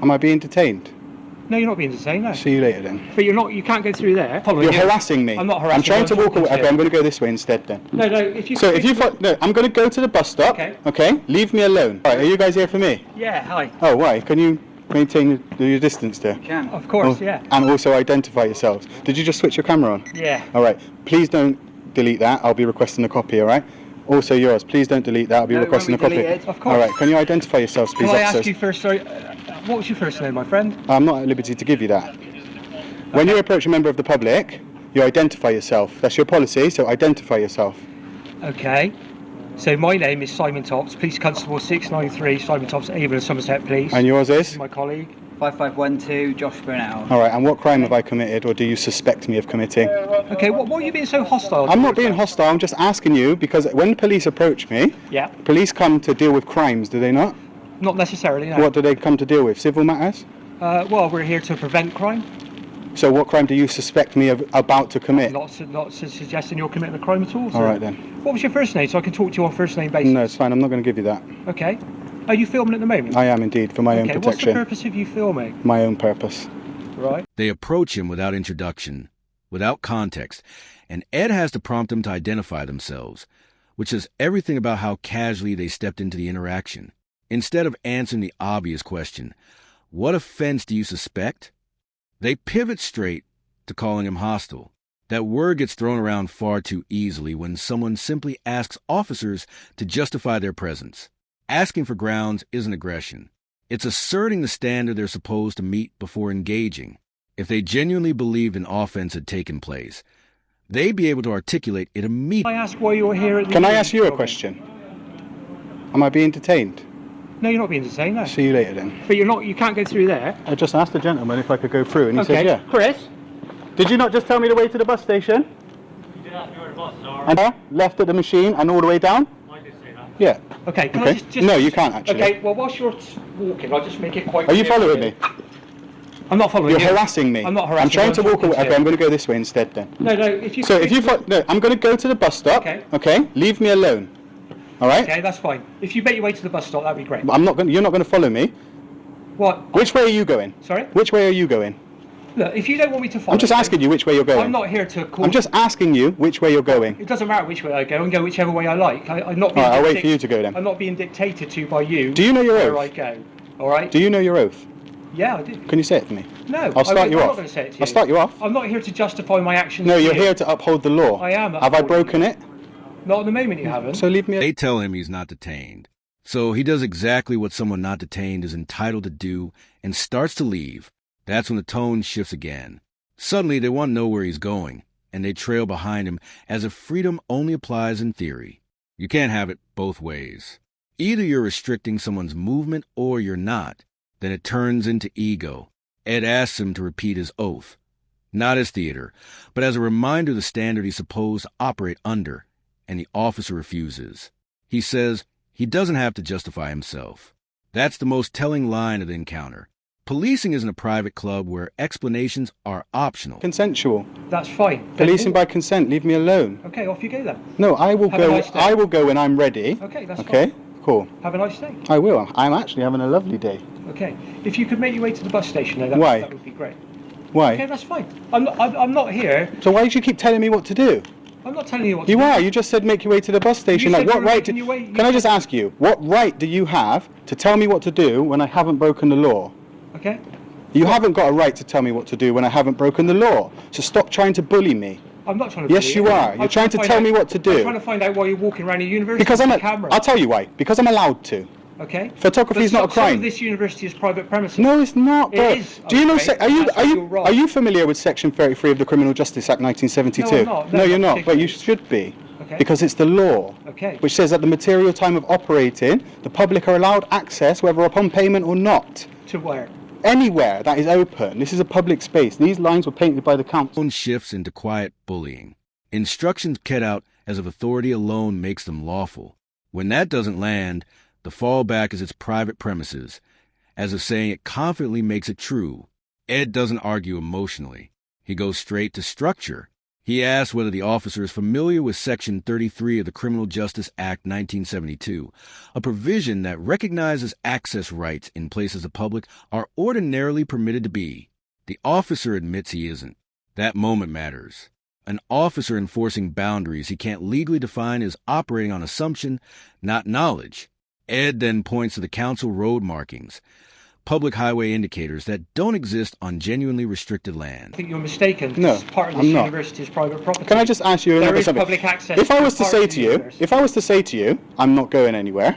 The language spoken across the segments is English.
Am I being detained? No, you're not being detained, no. See you later then. But you're not, you can't go through there. You're harassing me. I'm not harassing I'm trying to walk away. talking to Okay, I'm going to go this way instead then. No, if you... So if you... No, I'm going to go to the bus stop. Okay. Okay? Leave me alone. Right, are you guys here for me? Yeah, hi. Oh, why? Can you maintain your distance there? Can. Of course, yeah. And also identify yourselves. Did you just switch your camera on? Yeah. All right. Please don't delete that. I'll be requesting a copy, all right? Also yours. Please don't delete that. I'll be requesting a copy. Of course. All right. Can you identify yourselves, please, Can I officers? ask you first, sorry, what was your first name, my friend? I'm not at liberty to give you that. When you approach a member of the public, you identify yourself. That's your policy, so identify yourself. Okay. So my name is Simon Tops, Police Constable 693, Simon Tops, Avon, Somerset Police. And yours is? My colleague. 5512, Josh Burnell. All right, and what crime have I committed, or do you suspect me of committing? Okay, what are you being so hostile? I'm not being hostile, I'm just asking you, because when police approach me, Yeah. police come to deal with crimes, do they not? Not necessarily, no. What do they come to deal with? Civil matters? Well, we're here to prevent crime. So what crime do you suspect me of about to commit? Not suggesting you're committing a crime at all. So. All right then. What was your first name, so I can talk to you on first name basis? No, it's fine, I'm not going to give you that. Okay. Are you filming at the moment? I am indeed, for my own Okay, what's protection. the purpose of you filming? My own purpose. Right. They approach him without introduction, without context, and Ed has to prompt them to identify themselves, which is everything about how casually they stepped into the interaction. Instead of answering the obvious question, what offense do you suspect? They pivot straight to calling him hostile. That word gets thrown around far too easily when someone simply asks officers to justify their presence. Asking for grounds isn't aggression. It's asserting the standard they're supposed to meet before engaging. If they genuinely believed an offense had taken place, they'd be able to articulate it immediately. I ask why you're here at the Can I ask you a question? Am I being detained? No, you're not being detained, no. See you later then. But you're not, you can't go through there. I just asked the gentleman if I could go through, and he Okay, said yeah. Chris? Did you not just tell me the way to the bus station? You did ask me where the bus are. And left at the machine and all the way down? I did say that. Yeah. Okay, can Okay. I just... No, you can't actually. Okay, well, whilst you're walking, I'll just make it quite Are you clear following to me? I'm not following You're you. harassing me. I'm not harassing I'm trying you, to walk talking away. to Okay, you. I'm going to go this way instead then. No, if you... So if you... No, I'm going to go to the bus stop. Okay. Okay? Leave me alone. All right? Okay, that's fine. If you make your way to the bus stop, that'd be great. I'm not going. You're not going to follow me. What? Which way are you going? Sorry? Which way are you going? Look, if you don't want me to follow... I'm just asking you which way you're going. I'm not here to call... I'm just asking you which way you're going. It doesn't matter which way I go, I can go whichever way I like. I'm not All being right, I'll wait for you to go then. I'm not being dictated to by you. Do you know your where oath? I go. All right? Do you know your oath? Yeah, I do. Can you say it to me? No, I'll start you I'm off. not going to say it to you. I'll start you off. I'm not here to justify my actions. No, to you're you. here to uphold the law. I am Have I upholding broken it? Not at the moment, you haven't. So leave me. They tell him he's not detained. So he does exactly what someone not detained is entitled to do and starts to leave. That's when the tone shifts again. Suddenly, they want to know where he's going, and they trail behind him as if freedom only applies in theory. You can't have it both ways. Either you're restricting someone's movement or you're not. Then it turns into ego. Ed asks him to repeat his oath. Not as theater, but as a reminder of the standard he's supposed to operate under, and the officer refuses. He says he doesn't have to justify himself. That's the most telling line of the encounter. Policing isn't a private club where explanations are optional. Consensual. That's fine. Policing by consent. Leave me alone. Okay, off you go then. No, I will Have a go. nice day. I will go when I'm ready. Okay, that's Okay. fine. Cool. Have a nice day. I will. I'm actually having a lovely day. Okay. If you could make your way to the bus station, though, Why? that would be great. Why? Okay, that's fine. I'm not here. So why do you keep telling me what to do? I'm not telling you what to You do. are. You just said make your way to the bus station. You Like said what you were right? making your way- you Can I just said- ask you, what right do you have to tell me what to do when I haven't broken the law? Okay. You haven't got a right to tell me what to do when I haven't broken the law. So stop trying to bully me. I'm not trying to. Yes, bully you are. You're I'm trying to find tell out- me what to do. I'm trying to find out why you're walking around a university Because with I'm a a, camera. I'll tell you why. Because I'm allowed to. Okay. Photography is But not a some crime. of this university is private premises. No, it's not, bro. It is. Do you know? Okay, Are you that's why you're wrong. are you familiar with Section 33 of the Criminal Justice Act 1972? No, I'm not. No, you're not not. But you particularly. should be. Okay. Because it's the law. Okay. Which says at the material time of operating, the public are allowed access, whether upon payment or not. To where? Anywhere that is open. This is a public space. These lines were painted by the council. Tone shifts into quiet bullying. Instructions cut out as if authority alone makes them lawful. When that doesn't land, the fallback is its private premises, as if saying it confidently makes it true. Ed doesn't argue emotionally. He goes straight to structure. He asks whether the officer is familiar with Section 33 of the Criminal Justice Act 1972, a provision that recognizes access rights in places the public are ordinarily permitted to be. The officer admits he isn't. That moment matters. An officer enforcing boundaries he can't legally define is operating on assumption, not knowledge. Ed then points to the council road markings, public highway indicators that don't exist on genuinely restricted land. I think you're mistaken. No, This part of I'm this not. university is private property. Can I just ask you There another is something? public access. If I was to part say of to the you, university. if I was to say to you, I'm not going anywhere,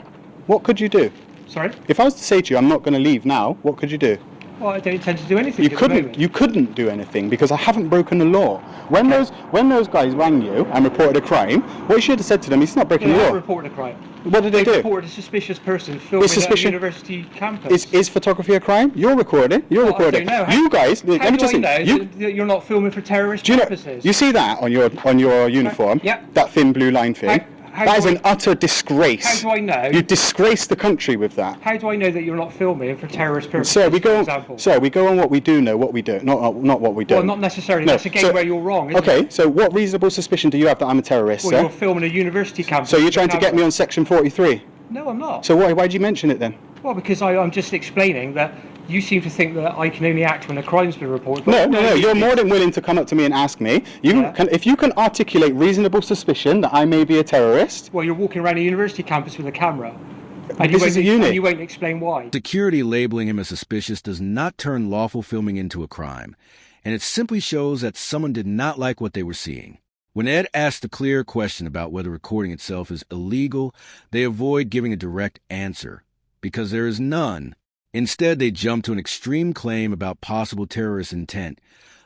what could you do? Sorry? If I was to say to you, I'm not going to leave now, what could you do? Well, I don't intend to do anything. You at the moment. couldn't. You couldn't do anything because I haven't broken the law. When those guys rang you and reported a crime, what you should have said to them, he's not breaking They the have law. reported a crime. What did they They do? reported a suspicious person filming at a suspicion- university campus. Is photography a crime? You're recording. You're Well, I recording. don't know. You guys, let How me do just I say, know you, that you're not filming for terrorist do you know, purposes? you see that on your uniform? Yeah. That thin blue line thing. How That do is I- an utter disgrace. How do I know? You disgrace the country with that. How do I know that you're not filming for terrorist purposes? Sir, we for go. example? Sir, we go on what we do know, what we don't, not what we don't. Well, not necessarily. No, That's again so- where you're wrong. Isn't Okay, It? so what reasonable suspicion do you have that I'm a terrorist, Well, sir? you're filming a university campus. So you're with a trying to get me camera. on Section 43. No, I'm not. So why'd you mention it then? Well, because I'm just explaining that you seem to think that I can only act when a crime's been reported. but No. you- You're more than willing to come up to me and ask me. Yeah. If you can articulate reasonable suspicion that I may be a terrorist. Well, you're walking around a university campus with a camera. And This is a uni. And you won't explain why. Security labeling him as suspicious does not turn lawful filming into a crime, and it simply shows that someone did not like what they were seeing. When Ed asks the clear question about whether recording itself is illegal, they avoid giving a direct answer, because there is none. Instead, they jump to an extreme claim about possible terrorist intent,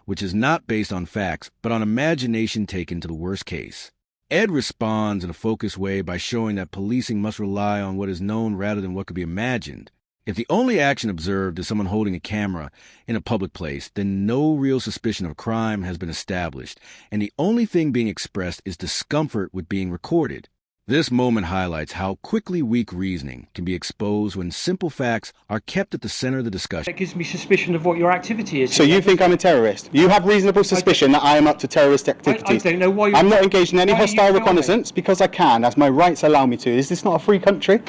which is not based on facts, but on imagination taken to the worst case. Ed responds in a focused way by showing that policing must rely on what is known rather than what could be imagined. If the only action observed is someone holding a camera in a public place, then no real suspicion of a crime has been established, and the only thing being expressed is discomfort with being recorded. This moment highlights how quickly weak reasoning can be exposed when simple facts are kept at the center of the discussion. It gives me suspicion of what your activity is. So you think I'm a terrorist? You have reasonable suspicion that I am up to terrorist activities. I don't know why you're... I'm not engaged in any why are you hostile filming? reconnaissance because I can, as my rights allow me to. Is this not a free country?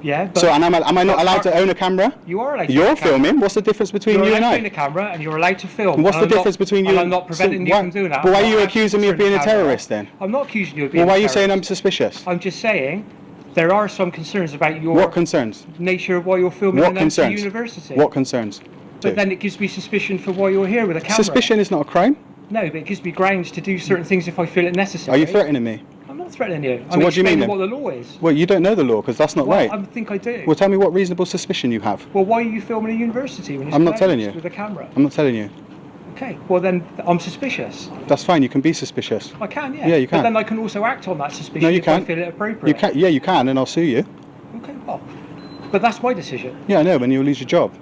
Yeah, but... So and am I not allowed to own a camera? You are allowed to You're own a camera. filming. What's the difference between You're you allowed and to own a I? camera and you're allowed to film. What's And the I'm not- difference between you and and... I'm not preventing you why- from doing that. But why I'm are you not accusing me of answering being a the camera. terrorist then? I'm not accusing you of being Well, why a are you saying I'm terrorist. suspicious? I'm just saying there are some concerns about your What concerns? nature of why you're filming What in an empty concerns? university. What concerns? But then it gives me suspicion for why you're here with a camera. Suspicion is not a crime. No, but it gives me grounds to do certain things if I feel it necessary. Are you threatening me? I'm not threatening you. So I'm what do you mean explaining then? what the law is. Well, you don't know the law because that's not Well, right. I think I do. Well, tell me what reasonable suspicion you have. Well, why are you filming a university when it's I'm not telling closed you. with a camera? I'm not telling you. Okay, well then I'm suspicious. That's fine. You can be suspicious. I can, yeah. Yeah, you can. But then I can also act on that suspicion No, you if I can't. feel it appropriate. You can. Yeah, you can, and I'll sue you. Okay, well, but that's my decision. Yeah, I know. When you'll lose your job.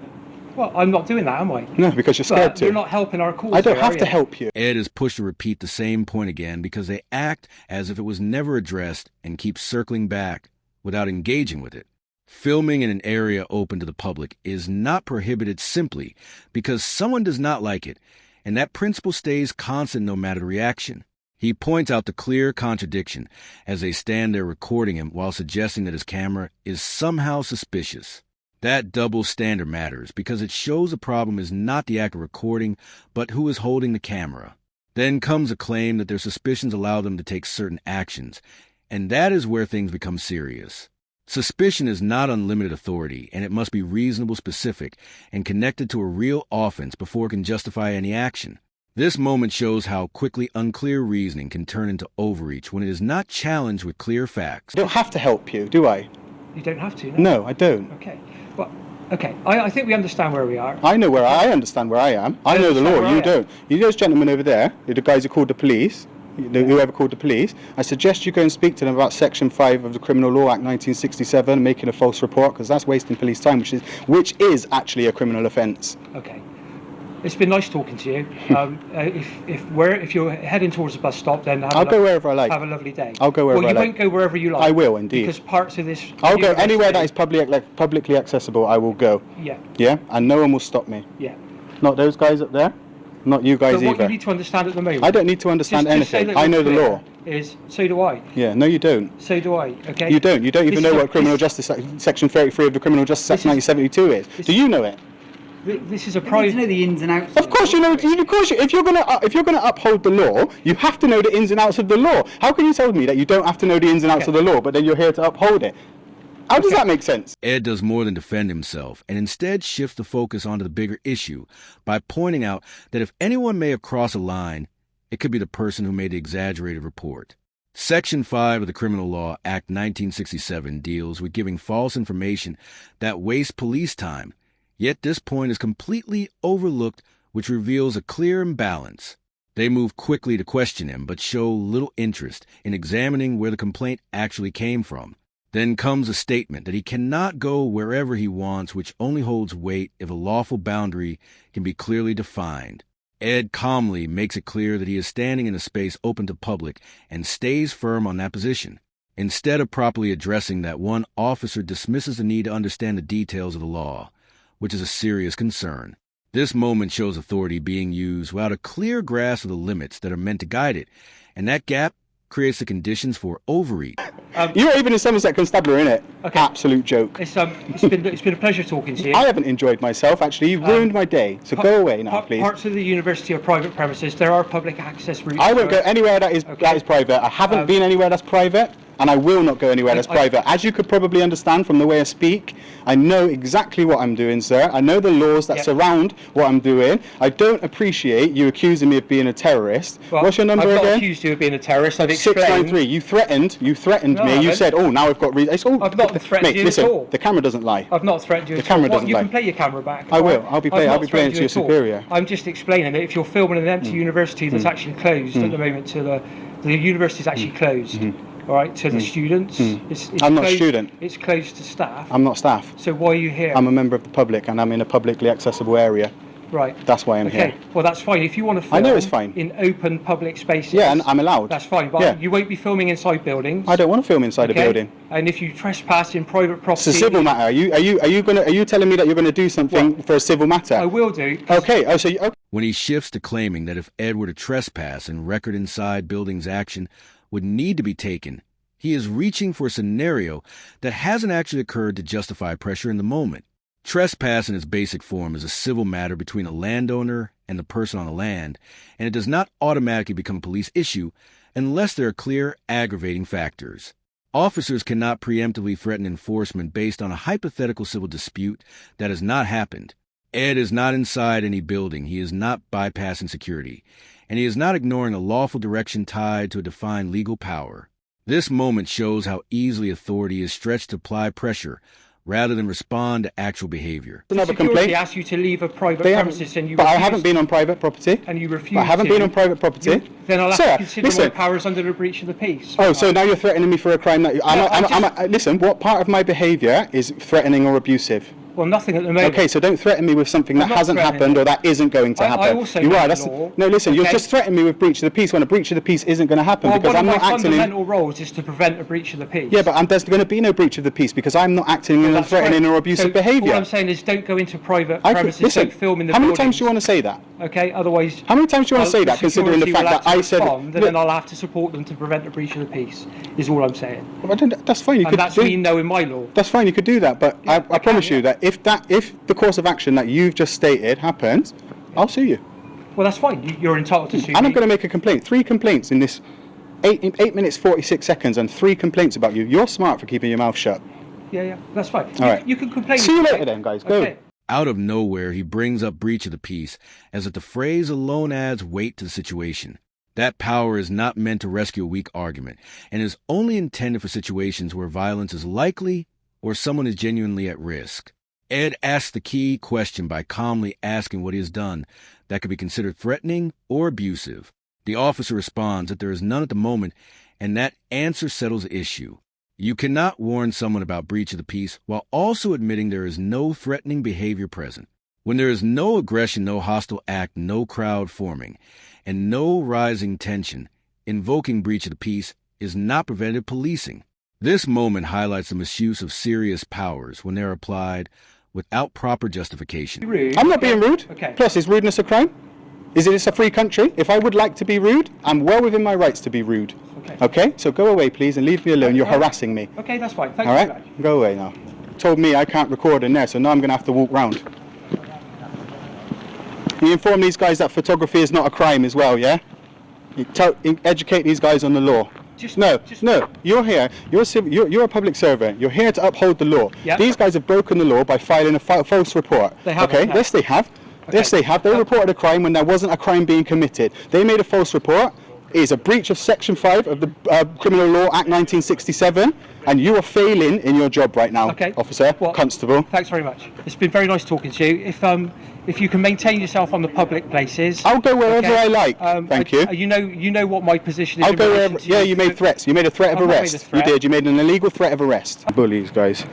Well, I'm not doing that, am I? No, because you're scared But to. you're not helping our cause. I don't here, have are to you? help you. Ed is pushed to repeat the same point again because they act as if it was never addressed and keep circling back without engaging with it. Filming in an area open to the public is not prohibited simply because someone does not like it, and that principle stays constant no matter the reaction. He points out the clear contradiction as they stand there recording him while suggesting that his camera is somehow suspicious. That double standard matters because it shows the problem is not the act of recording, but who is holding the camera. Then comes a claim that their suspicions allow them to take certain actions, and that is where things become serious. Suspicion is not unlimited authority, and it must be reasonable, specific, and connected to a real offense before it can justify any action. This moment shows how quickly unclear reasoning can turn into overreach when it is not challenged with clear facts. I don't have to help you, do I? You don't have to. No, I don't. Okay. Well, okay. I think we understand where we are. I know where I understand where I am. I know the understand law. where You I am. don't. You those gentlemen over there, the guys who called the police, whoever called the police, I suggest you go and speak to them about Section 5 of the Criminal Law Act 1967, making a false report, because that's wasting police time, which is actually a criminal offence. Okay. It's been nice talking to you. If you're heading towards the bus stop, then I'll go wherever I like. Have a lovely day. I'll go wherever well, you I like. won't go wherever you like. I will indeed. Because parts of this. I'll go anywhere that university- is publicly accessible. I will go. Yeah. Yeah, and no one will stop me. Yeah. Not those guys up there. Not you guys But what either. you need to understand at the moment. I don't need to understand just say anything. that I know we're the clear law. Is so do I. Yeah, no, you don't. So do I. Okay. You don't. You don't even This know is what Criminal Justice Section 33 of the Criminal Justice Act This is- 1972 is. Do you know it? This is a You need to private. know the ins and outs. Of course you know. Of course, if you're gonna uphold the law, you have to know the ins and outs of the law. How can you tell me that you don't have to know the ins and outs of the law, but then you're here to uphold it? How does that make sense? Ed does more than defend himself and instead shifts the focus onto the bigger issue by pointing out that if anyone may have crossed a line, it could be the person who made the exaggerated report. Section 5 of the Criminal Law Act 1967 deals with giving false information that wastes police time, yet this point is completely overlooked, which reveals a clear imbalance. They move quickly to question him, but show little interest in examining where the complaint actually came from. Then comes a statement that he cannot go wherever he wants, which only holds weight if a lawful boundary can be clearly defined. Ed calmly makes it clear that he is standing in a space open to public and stays firm on that position. Instead of properly addressing that, one officer dismisses the need to understand the details of the law, which is a serious concern. This moment shows authority being used without a clear grasp of the limits that are meant to guide it, and that gap creates the conditions for overreach. You're even a Somerset Constabulary, innit? Okay. Absolute joke. It's been a pleasure talking to you. I haven't enjoyed myself, actually. You've ruined my day. So go away now, please. Parts of the university are private premises. There are public access routes. I won't go anywhere that is private. I haven't been anywhere that's private, and I will not go anywhere that's private. As you could probably understand from the way I speak, I know exactly what I'm doing, sir. I know the laws that surround what I'm doing. I don't appreciate you accusing me of being a terrorist. Well, What's your number I've again? not accused you of being a terrorist. I've explained. 693. You threatened No, I me. You haven't. said, "Oh, now I've got reason." I've not threatened Mate, you listen, at all. the camera doesn't lie. I've not threatened you. The at all. camera What, doesn't you lie. can play your camera back. I will. alright? I'll be I've playing. not I'll be playing threatened to you your at all. superior. I'm just explaining that if you're filming an empty university that's actually closed at the moment to the university is actually closed. All right, to the students. It's I'm not a closed- student. It's closed to staff. I'm not staff. So why are you here? I'm a member of the public, and I'm in a publicly accessible area. Right. That's why I'm Okay. here. Well, that's fine. If you want to film I know it's fine. in open public spaces. Yeah, and I'm allowed. That's fine. But Yeah. you won't be filming inside buildings. I don't want to film inside okay? a building. And if you trespass in private property. It's a civil matter. Are you telling me that you're going to do something for a civil matter? I will do. 'Cause Okay. Oh, so okay. When he shifts to claiming that if Ed were to trespass and record inside buildings action would need to be taken, he is reaching for a scenario that hasn't actually occurred to justify pressure in the moment. Trespass in its basic form is a civil matter between a landowner and the person on the land, and it does not automatically become a police issue unless there are clear aggravating factors. Officers cannot preemptively threaten enforcement based on a hypothetical civil dispute that has not happened. Ed is not inside any building, he is not bypassing security, and he is not ignoring a lawful direction tied to a defined legal power. This moment shows how easily authority is stretched to apply pressure rather than respond to actual behavior. Another security complaint. asks you to leave a private They premises haven't, and you but I refuse. haven't been on private property. And you refuse. But I haven't to. been on private property. Then I'll have Sir, to consider my listen. powers under the breach of the peace. Oh, so now you're threatening me for a crime that listen. What part of my behaviour is threatening or abusive? Well, nothing at the moment. Okay, so don't threaten me with something that I'm not hasn't threatening happened you. or that isn't going to I happen. also You know are. the That's law, no. Listen, you're okay? just threatening me with breach of the peace when a breach of the peace isn't going to happen Well, because one I'm of not my acting in. fundamental roles is to prevent a breach of the peace. Yeah, but there's going to be no breach of the peace because I'm not acting in That's threatening right. or abusive So behaviour. All I'm saying is don't go into private premises, Listen, don't film in the how many buildings. times do you want to say that? Okay, otherwise. How many times do you want to say that, considering the fact that I said? And then I'll have to support them to prevent a breach of the peace. Is all I'm saying. That's fine. You And could that's do. me knowing my law. That's fine. You could do that, but I promise you that if the course of action that you've just stated happens, I'll sue you, Well, that's fine. You're entitled to sue and I'm me. going to make a complaint. 3 complaints in this 8 minutes 46 seconds, and 3 complaints about you. You're smart for keeping your mouth shut. Yeah, that's fine. All right. You can complain. See you later then, guys. Go. Okay. Out of nowhere, he brings up breach of the peace, as if the phrase alone adds weight to the situation. That power is not meant to rescue a weak argument, and is only intended for situations where violence is likely or someone is genuinely at risk. Ed asks the key question by calmly asking what he has done that could be considered threatening or abusive. The officer responds that there is none at the moment, and that answer settles the issue. You cannot warn someone about breach of the peace while also admitting there is no threatening behavior present. When there is no aggression, no hostile act, no crowd forming, and no rising tension, invoking breach of the peace is not preventive policing. This moment highlights the misuse of serious powers when they are applied without proper justification. Rude. I'm not being rude. Okay. Plus, is rudeness a crime? Is it a free country? If I would like to be rude, I'm well within my rights to be rude. Okay? So go away, please, and leave me alone. You're harassing me. Okay, that's fine. Thank All you right? very much. Go away now. Told me I can't record in there, so now I'm going to have to walk round. You inform these guys that photography is not a crime as well, yeah? You educate these guys on the law. No. You're here. You're a public servant. You're here to uphold the law. Yep. These guys have broken the law by filing a false report. They have. Okay? Yes, they have. Okay. Yes, they have. They reported a crime when there wasn't a crime being committed. They made a false report. It is a breach of Section 5 of the Criminal Law Act 1967, and you are failing in your job right now, Okay. officer, Well, constable. Thanks very much. It's been very nice talking to you. If you can maintain yourself on the public places, I'll go wherever okay, I like. Thank you. You know what my position is. I'll in go relation wherever. to Yeah, you made threats. You made a threat of I've not made a arrest. You threat. did. You made an illegal threat of arrest. Bullies, guys.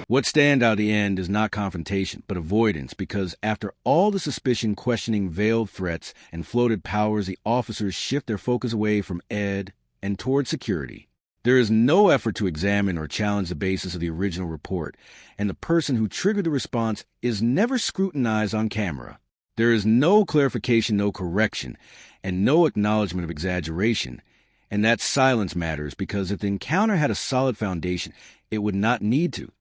What stands out at the end is not confrontation, but avoidance, because after all the suspicion questioning veiled threats and floated powers, the officers shift their focus away from Ed and toward security. There is no effort to examine or challenge the basis of the original report, and the person who triggered the response is never scrutinized on camera. There is no clarification, no correction, and no acknowledgement of exaggeration. And that silence matters, because if the encounter had a solid foundation, it would not need to.